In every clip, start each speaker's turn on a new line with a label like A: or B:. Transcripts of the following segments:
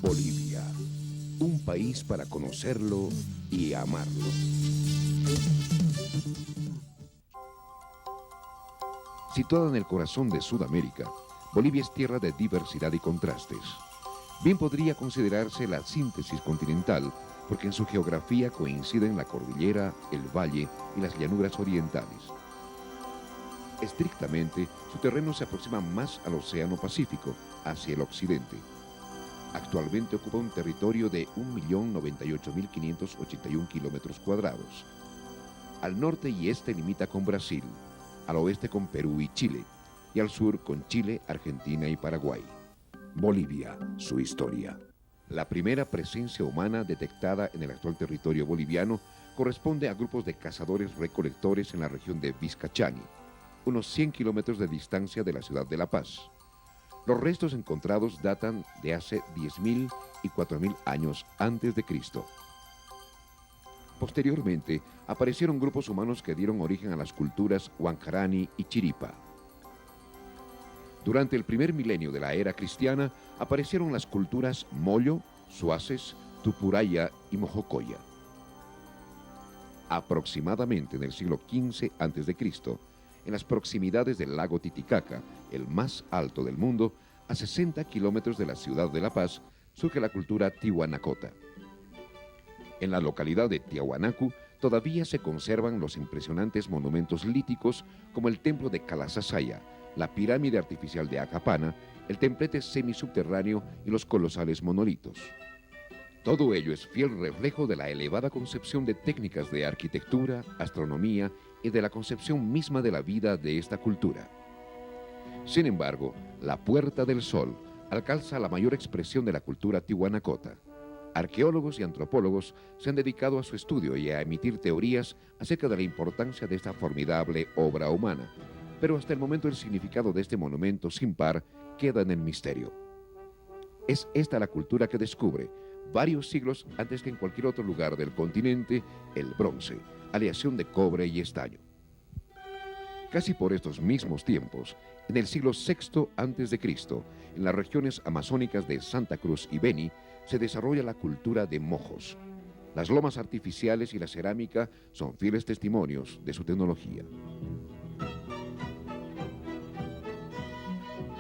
A: Bolivia, un país para conocerlo y amarlo. Situada en el corazón de Sudamérica, Bolivia es tierra de diversidad y contrastes. Bien podría considerarse la síntesis continental, porque en su geografía coinciden la cordillera, el valle y las llanuras orientales. Estrictamente, su terreno se aproxima más al Océano Pacífico, hacia el occidente. Actualmente ocupa un territorio de 1.098.581 kilómetros cuadrados. Al norte y este limita con Brasil, al oeste con Perú y Chile, y al sur con Chile, Argentina y Paraguay. Bolivia, su historia. La primera presencia humana detectada en el actual territorio boliviano corresponde a grupos de cazadores-recolectores en la región de Vizcachani, unos 100 kilómetros de distancia de la ciudad de La Paz. Los restos encontrados datan de hace 10.000 y 4.000 años antes de Cristo. Posteriormente, aparecieron grupos humanos que dieron origen a las culturas Huancarani y Chiripa. Durante el primer milenio de la era cristiana, aparecieron las culturas Moyo, Suaces, Tupuraya y Mojocoya. Aproximadamente en el siglo XV a.C., en las proximidades del lago Titicaca, el más alto del mundo, a 60 kilómetros de la ciudad de La Paz, surge la cultura tihuanacota. En la localidad de Tiahuanacu todavía se conservan los impresionantes monumentos líticos como el templo de Calasasaya, la pirámide artificial de Acapana, el templete semisubterráneo y los colosales monolitos. Todo ello es fiel reflejo de la elevada concepción de técnicas de arquitectura, astronomía y de la concepción misma de la vida de esta cultura. Sin embargo, la Puerta del Sol alcanza la mayor expresión de la cultura tihuanacota. Arqueólogos y antropólogos se han dedicado a su estudio y a emitir teorías acerca de la importancia de esta formidable obra humana, pero hasta el momento el significado de este monumento sin par queda en el misterio. Es esta la cultura que descubre, varios siglos antes que en cualquier otro lugar del continente, el bronce, aleación de cobre y estaño. Casi por estos mismos tiempos, en el siglo VI a.C., en las regiones amazónicas de Santa Cruz y Beni, se desarrolla la cultura de mojos. Las lomas artificiales y la cerámica son fieles testimonios de su tecnología.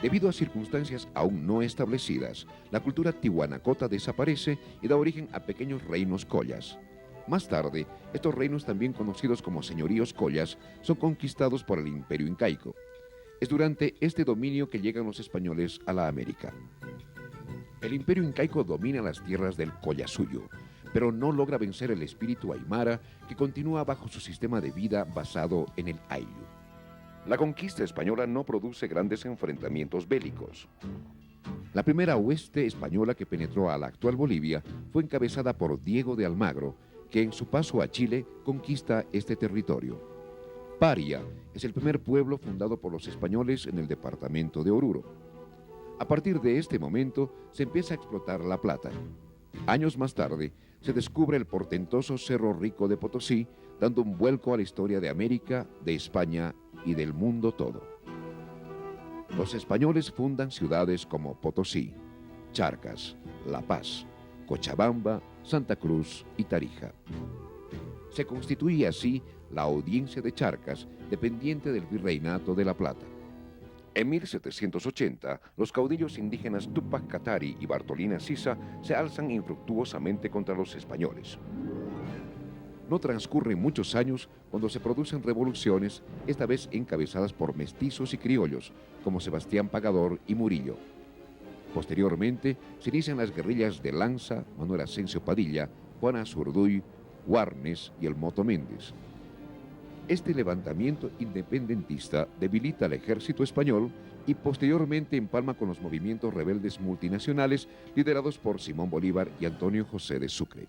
A: Debido a circunstancias aún no establecidas, la cultura tihuanacota desaparece y da origen a pequeños reinos collas. Más tarde, estos reinos, también conocidos como señoríos collas, son conquistados por el Imperio Incaico. Es durante este dominio que llegan los españoles a la América. El Imperio Incaico domina las tierras del Collasuyo, pero no logra vencer el espíritu aymara que continúa bajo su sistema de vida basado en el ayllu. La conquista española no produce grandes enfrentamientos bélicos. La primera hueste española que penetró a la actual Bolivia fue encabezada por Diego de Almagro, que en su paso a Chile conquista este territorio. Paria es el primer pueblo fundado por los españoles en el departamento de Oruro. A partir de este momento se empieza a explotar la plata. Años más tarde se descubre el portentoso Cerro Rico de Potosí, dando un vuelco a la historia de América, de España y del mundo todo. Los españoles fundan ciudades como Potosí, Charcas, La Paz, Cochabamba, Santa Cruz y Tarija. Se constituye así la Audiencia de Charcas, dependiente del Virreinato de La Plata. En 1780, los caudillos indígenas Túpac Katari y Bartolina Sisa se alzan infructuosamente contra los españoles. No transcurren muchos años cuando se producen revoluciones, esta vez encabezadas por mestizos y criollos, como Sebastián Pagador y Murillo. Posteriormente, se inician las guerrillas de Lanza, Manuel Asensio Padilla, Juan Azurduy, Warnes y el Moto Méndez. Este levantamiento independentista debilita al ejército español y posteriormente empalma con los movimientos rebeldes multinacionales liderados por Simón Bolívar y Antonio José de Sucre.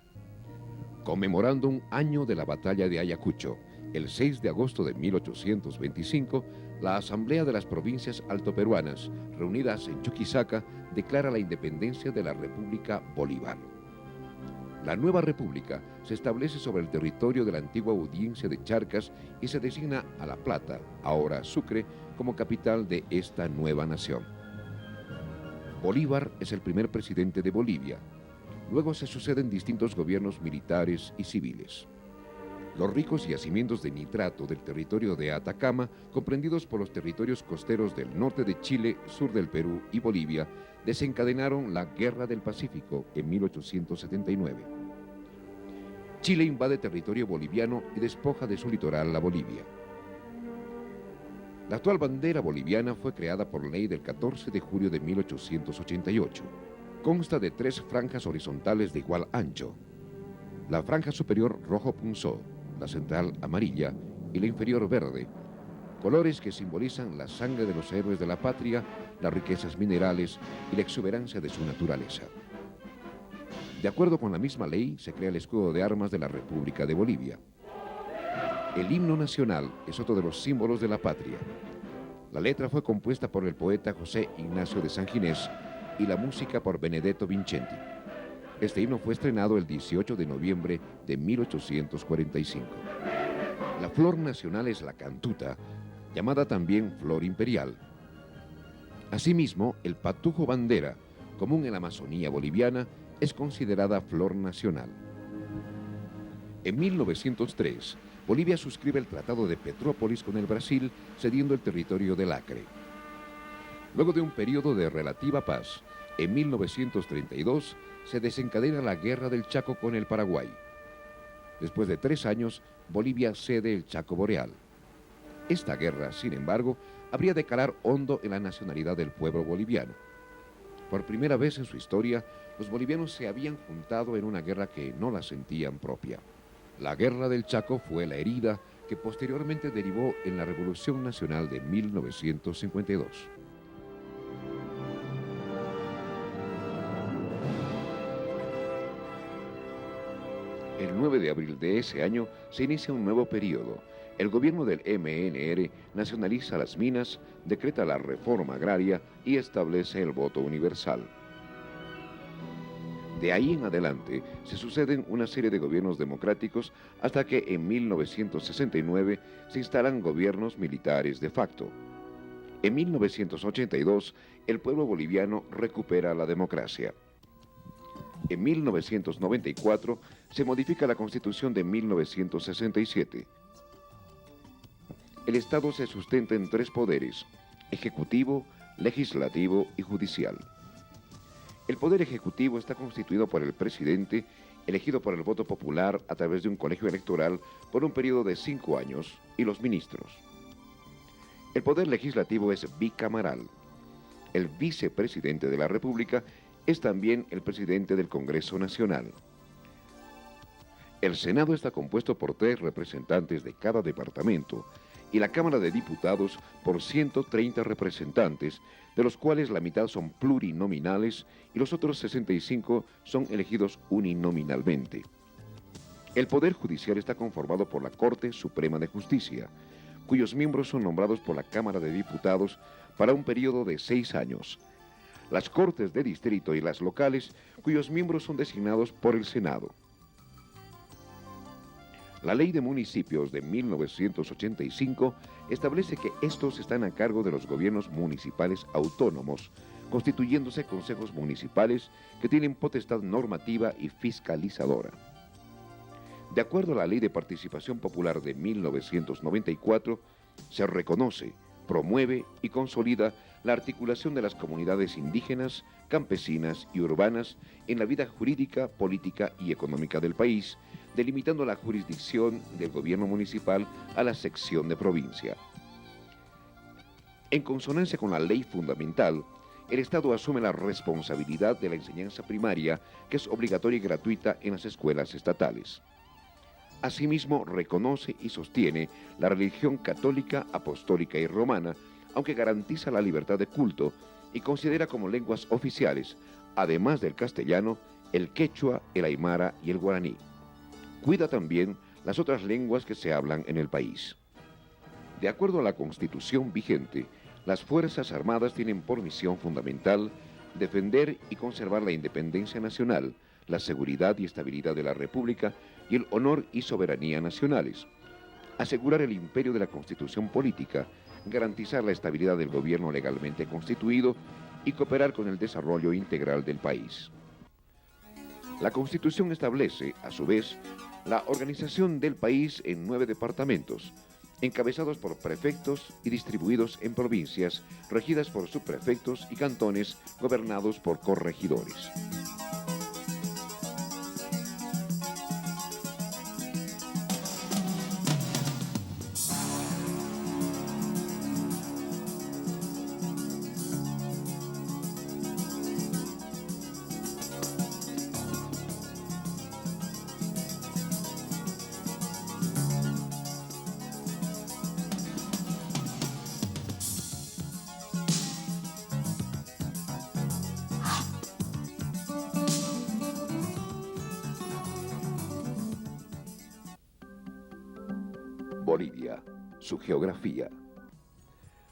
A: Conmemorando un año de la batalla de Ayacucho, el 6 de agosto de 1825, la Asamblea de las Provincias Altoperuanas, reunidas en Chuquisaca, declara la independencia de la República Bolívar. La nueva república se establece sobre el territorio de la antigua Audiencia de Charcas y se designa a La Plata, ahora Sucre, como capital de esta nueva nación. Bolívar es el primer presidente de Bolivia. Luego se suceden distintos gobiernos militares y civiles. Los ricos yacimientos de nitrato del territorio de Atacama, comprendidos por los territorios costeros del norte de Chile, sur del Perú y Bolivia, desencadenaron la Guerra del Pacífico en 1879. Chile invade territorio boliviano y despoja de su litoral a Bolivia. La actual bandera boliviana fue creada por ley del 14 de julio de 1888. Consta de 3 franjas horizontales de igual ancho. La franja superior rojo punzó, la central amarilla y la inferior verde, colores que simbolizan la sangre de los héroes de la patria, las riquezas minerales y la exuberancia de su naturaleza. De acuerdo con la misma ley, se crea el escudo de armas de la República de Bolivia. El himno nacional es otro de los símbolos de la patria. La letra fue compuesta por el poeta José Ignacio de San Ginés y la música por Benedetto Vincenti. Este himno fue estrenado el 18 de noviembre de 1845. La flor nacional es la cantuta, llamada también flor imperial. Asimismo, el patujo bandera, común en la Amazonía boliviana, es considerada flor nacional. En 1903, Bolivia suscribe el Tratado de Petrópolis con el Brasil, cediendo el territorio del Acre. Luego de un periodo de relativa paz, en 1932 se desencadena la Guerra del Chaco con el Paraguay. Después de 3 años, Bolivia cede el Chaco Boreal. Esta guerra, sin embargo, habría de calar hondo en la nacionalidad del pueblo boliviano. Por primera vez en su historia, los bolivianos se habían juntado en una guerra que no la sentían propia. La Guerra del Chaco fue la herida que posteriormente derivó en la Revolución Nacional de 1952. El 9 de abril de ese año se inicia un nuevo periodo. El gobierno del MNR nacionaliza las minas, decreta la reforma agraria y establece el voto universal. De ahí en adelante se suceden una serie de gobiernos democráticos hasta que en 1969 se instalan gobiernos militares de facto. En 1982 el pueblo boliviano recupera la democracia. En 1994 se modifica la Constitución de 1967. El Estado se sustenta en 3 poderes: ejecutivo, legislativo y judicial. El Poder Ejecutivo está constituido por el presidente, elegido por el voto popular a través de un colegio electoral por un periodo de 5 años, y los ministros. El Poder Legislativo es bicameral. El vicepresidente de la República es también el presidente del Congreso Nacional. El Senado está compuesto por 3 representantes de cada departamento y la Cámara de Diputados por 130 representantes, de los cuales la mitad son plurinominales y los otros 65 son elegidos uninominalmente. El Poder Judicial está conformado por la Corte Suprema de Justicia, cuyos miembros son nombrados por la Cámara de Diputados para un periodo de 6 años. Las Cortes de Distrito y las locales, cuyos miembros son designados por el Senado. La Ley de Municipios de 1985 establece que estos están a cargo de los gobiernos municipales autónomos, constituyéndose consejos municipales que tienen potestad normativa y fiscalizadora. De acuerdo a la Ley de Participación Popular de 1994, se reconoce, promueve y consolida la articulación de las comunidades indígenas, campesinas y urbanas en la vida jurídica, política y económica del país, delimitando la jurisdicción del gobierno municipal a la sección de provincia. En consonancia con la ley fundamental, el Estado asume la responsabilidad de la enseñanza primaria, que es obligatoria y gratuita en las escuelas estatales. Asimismo, reconoce y sostiene la religión católica, apostólica y romana, aunque garantiza la libertad de culto y considera como lenguas oficiales, además del castellano, el quechua, el aymara y el guaraní. Cuida también las otras lenguas que se hablan en el país. De acuerdo a la Constitución vigente, las Fuerzas Armadas tienen por misión fundamental defender y conservar la independencia nacional, la seguridad y estabilidad de la República y el honor y soberanía nacionales, asegurar el imperio de la Constitución política, garantizar la estabilidad del gobierno legalmente constituido y cooperar con el desarrollo integral del país. La Constitución establece, a su vez, la organización del país en 9 departamentos, encabezados por prefectos y distribuidos en provincias, regidas por subprefectos y cantones gobernados por corregidores. Bolivia, su geografía.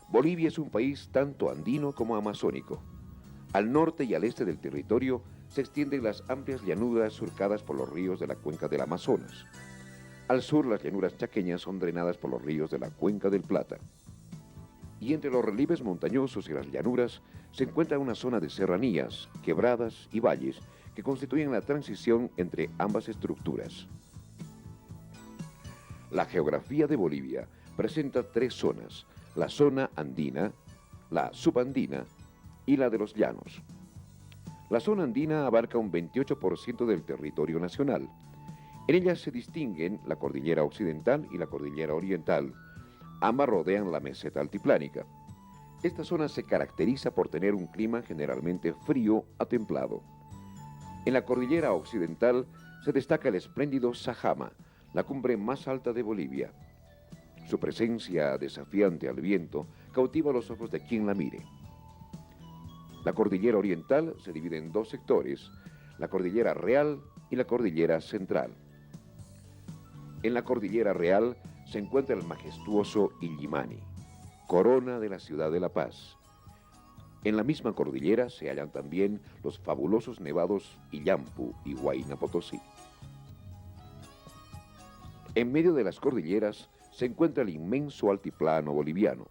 A: Bolivia es un país tanto andino como amazónico. Al norte y al este del territorio se extienden las amplias llanuras surcadas por los ríos de la cuenca del Amazonas. Al sur, las llanuras chaqueñas son drenadas por los ríos de la cuenca del Plata. Y entre los relieves montañosos y las llanuras se encuentra una zona de serranías, quebradas y valles que constituyen la transición entre ambas estructuras. La geografía de Bolivia presenta 3 zonas: la zona andina, la subandina y la de los llanos. La zona andina abarca un 28% del territorio nacional. En ella se distinguen la cordillera occidental y la cordillera oriental. Ambas rodean la meseta altiplánica. Esta zona se caracteriza por tener un clima generalmente frío a templado. En la cordillera occidental se destaca el espléndido Sajama, la cumbre más alta de Bolivia. Su presencia desafiante al viento cautiva los ojos de quien la mire. La cordillera oriental se divide en 2 sectores, la cordillera real y la cordillera central. En la cordillera real se encuentra el majestuoso Illimani, corona de la ciudad de La Paz. En la misma cordillera se hallan también los fabulosos nevados Illampu y Huayna Potosí. En medio de las cordilleras se encuentra el inmenso altiplano boliviano.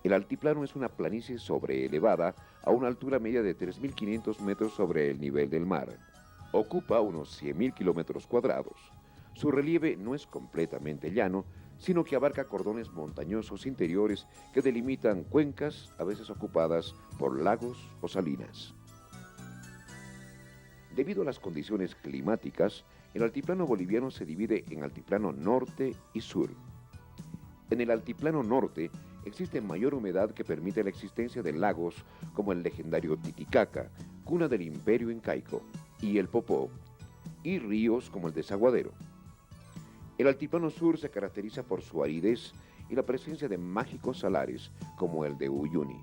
A: El altiplano es una planicie sobreelevada a una altura media de 3.500 metros sobre el nivel del mar. Ocupa unos 100.000 kilómetros cuadrados. Su relieve no es completamente llano, sino que abarca cordones montañosos interiores que delimitan cuencas a veces ocupadas por lagos o salinas. Debido a las condiciones climáticas, el altiplano boliviano se divide en altiplano norte y sur. En el altiplano norte existe mayor humedad que permite la existencia de lagos como el legendario Titicaca, cuna del imperio incaico, y el Popó, y ríos como el Desaguadero. El altiplano sur se caracteriza por su aridez y la presencia de mágicos salares como el de Uyuni.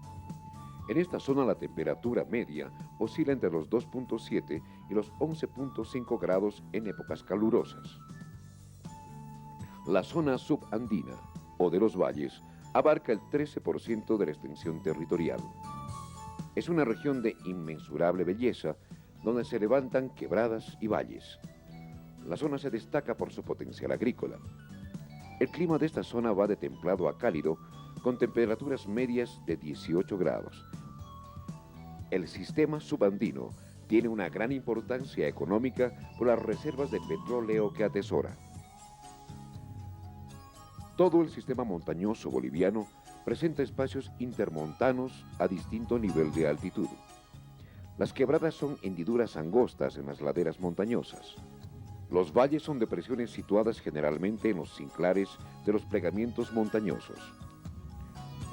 A: En esta zona la temperatura media oscila entre los 2.7 y los 11.5 grados en épocas calurosas. La zona subandina, o de los valles, abarca el 13% de la extensión territorial. Es una región de inmensurable belleza, donde se levantan quebradas y valles. La zona se destaca por su potencial agrícola. El clima de esta zona va de templado a cálido, con temperaturas medias de 18 grados. El sistema subandino tiene una gran importancia económica por las reservas de petróleo que atesora. Todo el sistema montañoso boliviano presenta espacios intermontanos a distinto nivel de altitud. Las quebradas son hendiduras angostas en las laderas montañosas. Los valles son depresiones situadas generalmente en los sinclares de los plegamientos montañosos.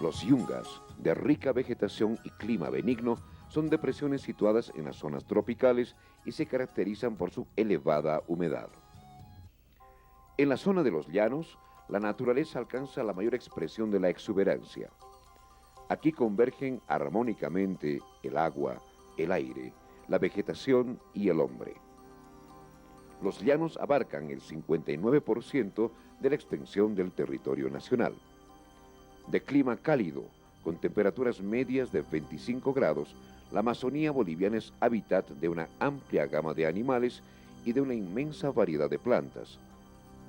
A: Los yungas, de rica vegetación y clima benigno, son depresiones situadas en las zonas tropicales y se caracterizan por su elevada humedad. En la zona de los llanos, la naturaleza alcanza la mayor expresión de la exuberancia. Aquí convergen armónicamente el agua, el aire, la vegetación y el hombre. Los llanos abarcan el 59% de la extensión del territorio nacional. De clima cálido, con temperaturas medias de 25 grados, la Amazonía boliviana es hábitat de una amplia gama de animales y de una inmensa variedad de plantas.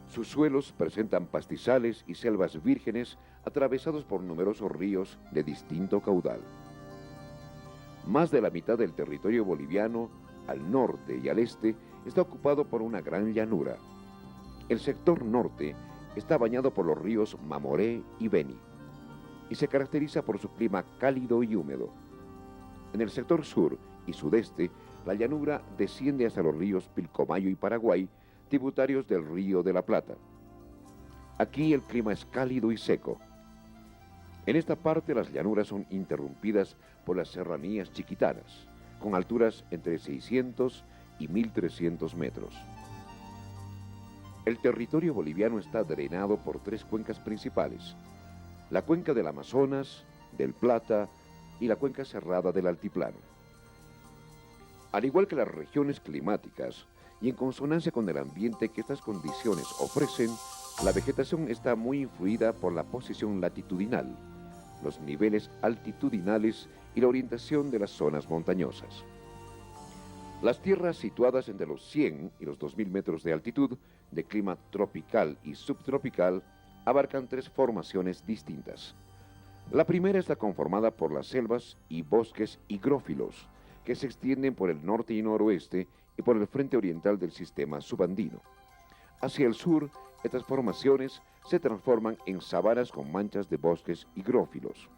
A: Sus suelos presentan pastizales y selvas vírgenes atravesados por numerosos ríos de distinto caudal. Más de la mitad del territorio boliviano, al norte y al este, está ocupado por una gran llanura. El sector norte está bañado por los ríos Mamoré y Beni y se caracteriza por su clima cálido y húmedo. En el sector sur y sudeste, la llanura desciende hasta los ríos Pilcomayo y Paraguay, tributarios del Río de la Plata. Aquí el clima es cálido y seco. En esta parte las llanuras son interrumpidas por las serranías chiquitanas, con alturas entre 600 y 1300 metros. El territorio boliviano está drenado por tres cuencas principales: la cuenca del Amazonas, del Plata y la cuenca cerrada del Altiplano. Al igual que las regiones climáticas, y en consonancia con el ambiente que estas condiciones ofrecen, la vegetación está muy influida por la posición latitudinal, los niveles altitudinales y la orientación de las zonas montañosas. Las tierras situadas entre los 100 y los 2000 metros de altitud, de clima tropical y subtropical, abarcan tres formaciones distintas. La primera está conformada por las selvas y bosques higrófilos, que se extienden por el norte y noroeste y por el frente oriental del sistema subandino. Hacia el sur, estas formaciones se transforman en sabanas con manchas de bosques higrófilos.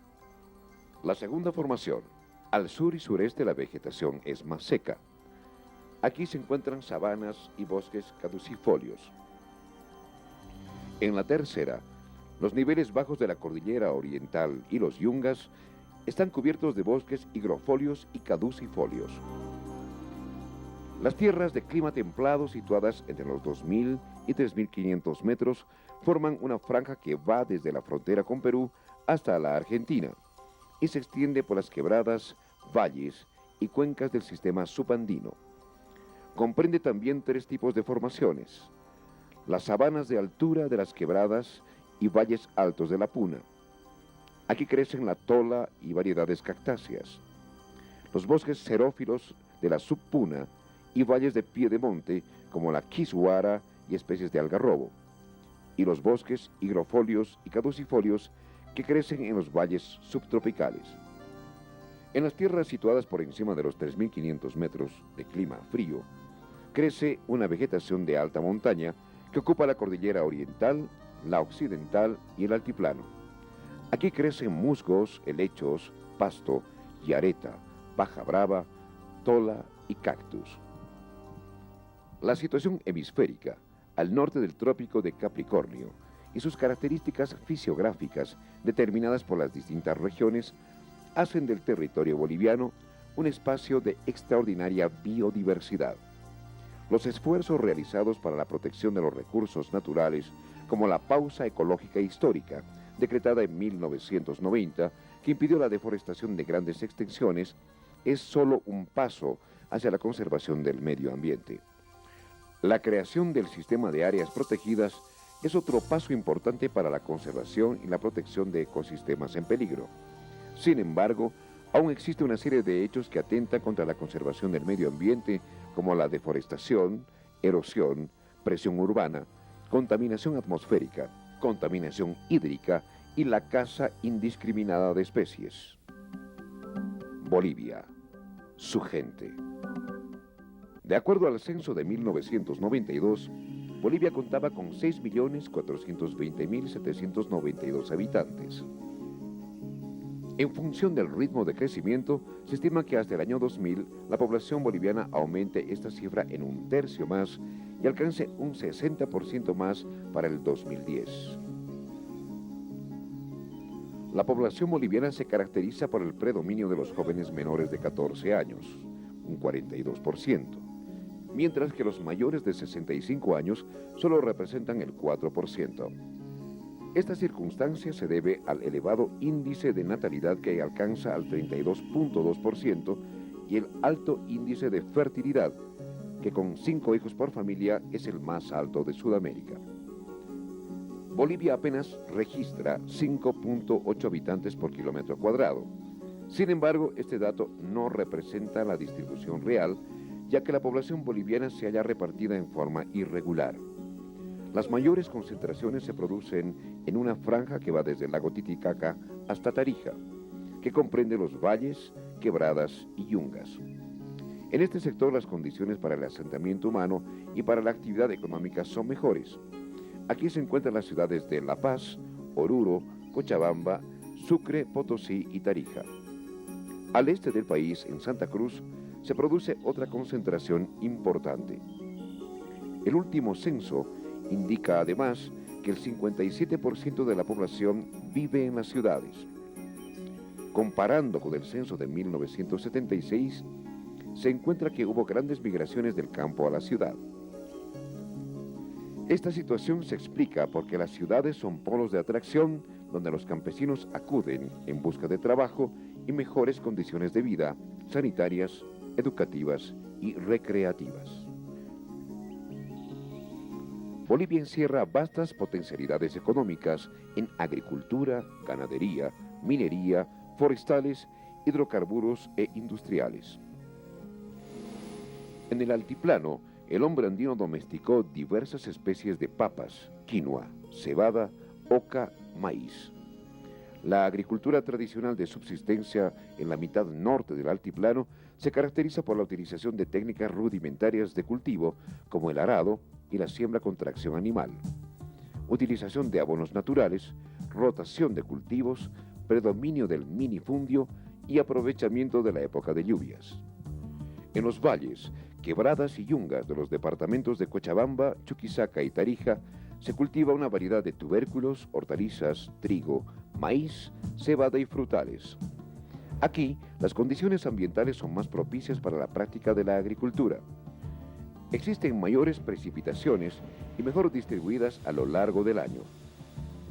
A: La segunda formación, al sur y sureste la vegetación es más seca. Aquí se encuentran sabanas y bosques caducifolios. En la tercera, los niveles bajos de la cordillera oriental y los yungas están cubiertos de bosques higrofolios y caducifolios. Las tierras de clima templado situadas entre los 2000 y 3500 metros forman una franja que va desde la frontera con Perú hasta la Argentina y se extiende por las quebradas, valles y cuencas del sistema subandino. Comprende también tres tipos de formaciones: las sabanas de altura de las quebradas y valles altos de la Puna. Aquí crecen la tola y variedades cactáceas. Los bosques xerófilos de la subpuna y valles de pie de monte como la quisuara y especies de algarrobo. Y los bosques higrofolios y caducifolios que crecen en los valles subtropicales. En las tierras situadas por encima de los 3500 metros de clima frío, crece una vegetación de alta montaña que ocupa la cordillera oriental, la occidental y el altiplano. Aquí crecen musgos, helechos, pasto, yareta, paja brava, tola y cactus. La situación hemisférica, al norte del trópico de Capricornio, y sus características fisiográficas determinadas por las distintas regiones, hacen del territorio boliviano un espacio de extraordinaria biodiversidad. Los esfuerzos realizados para la protección de los recursos naturales, como la pausa ecológica histórica, decretada en 1990, que impidió la deforestación de grandes extensiones, es solo un paso hacia la conservación del medio ambiente. La creación del sistema de áreas protegidas es otro paso importante para la conservación y la protección de ecosistemas en peligro. Sin embargo, aún existe una serie de hechos que atentan contra la conservación del medio ambiente, como la deforestación, erosión, presión urbana, contaminación atmosférica, contaminación hídrica y la caza indiscriminada de especies. Bolivia, su gente. De acuerdo al censo de 1992, Bolivia contaba con 6.420.792 habitantes. En función del ritmo de crecimiento, se estima que hasta el año 2000 la población boliviana aumente esta cifra en un tercio más y alcance un 60% más para el 2010. La población boliviana se caracteriza por el predominio de los jóvenes menores de 14 años, un 42%, mientras que los mayores de 65 años solo representan el 4%. Esta circunstancia se debe al elevado índice de natalidad que alcanza al 32.2% y el alto índice de fertilidad, que con 5 hijos por familia es el más alto de Sudamérica. Bolivia apenas registra 5.8 habitantes por kilómetro cuadrado. Sin embargo, este dato no representa la distribución real, ya que la población boliviana se halla repartida en forma irregular. Las mayores concentraciones se producen en una franja que va desde el lago Titicaca hasta Tarija, que comprende los valles Quebradas y Yungas. En este sector las condiciones para el asentamiento humano y para la actividad económica son mejores. Aquí se encuentran las ciudades de La Paz, Oruro, Cochabamba, Sucre, Potosí y Tarija. Al este del país, en Santa Cruz, se produce otra concentración importante. El último censo indica además que el 57% de la población vive en las ciudades. Comparando con el censo de 1976, se encuentra que hubo grandes migraciones del campo a la ciudad. Esta situación se explica porque las ciudades son polos de atracción donde los campesinos acuden en busca de trabajo y mejores condiciones de vida, sanitarias, educativas y recreativas. Bolivia encierra vastas potencialidades económicas en agricultura, ganadería, minería, forestales, hidrocarburos e industriales. En el altiplano, el hombre andino domesticó diversas especies de papas, quinoa, cebada, oca, maíz. La agricultura tradicional de subsistencia en la mitad norte del altiplano se caracteriza por la utilización de técnicas rudimentarias de cultivo como el arado y la siembra con tracción animal, utilización de abonos naturales, rotación de cultivos, predominio del minifundio y aprovechamiento de la época de lluvias. En los valles, quebradas y yungas de los departamentos de Cochabamba, Chuquisaca y Tarija, se cultiva una variedad de tubérculos, hortalizas, trigo, maíz, cebada y frutales. Aquí, las condiciones ambientales son más propicias para la práctica de la agricultura. Existen mayores precipitaciones y mejor distribuidas a lo largo del año.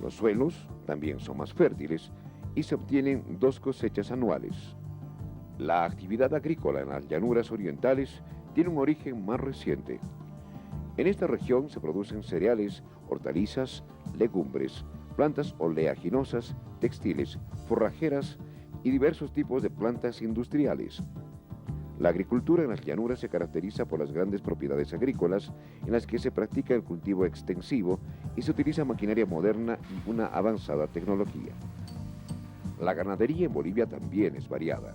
A: Los suelos también son más fértiles y se obtienen 2 cosechas anuales. La actividad agrícola en las llanuras orientales tiene un origen más reciente. En esta región se producen cereales, hortalizas, legumbres, plantas oleaginosas, textiles, forrajeras y diversos tipos de plantas industriales. La agricultura en las llanuras se caracteriza por las grandes propiedades agrícolas en las que se practica el cultivo extensivo y se utiliza maquinaria moderna y una avanzada tecnología. La ganadería en Bolivia también es variada.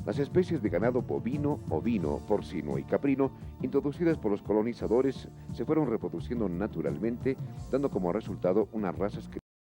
A: Las especies de ganado bovino, ovino, porcino y caprino, introducidas por los colonizadores, se fueron reproduciendo naturalmente, dando como resultado unas razas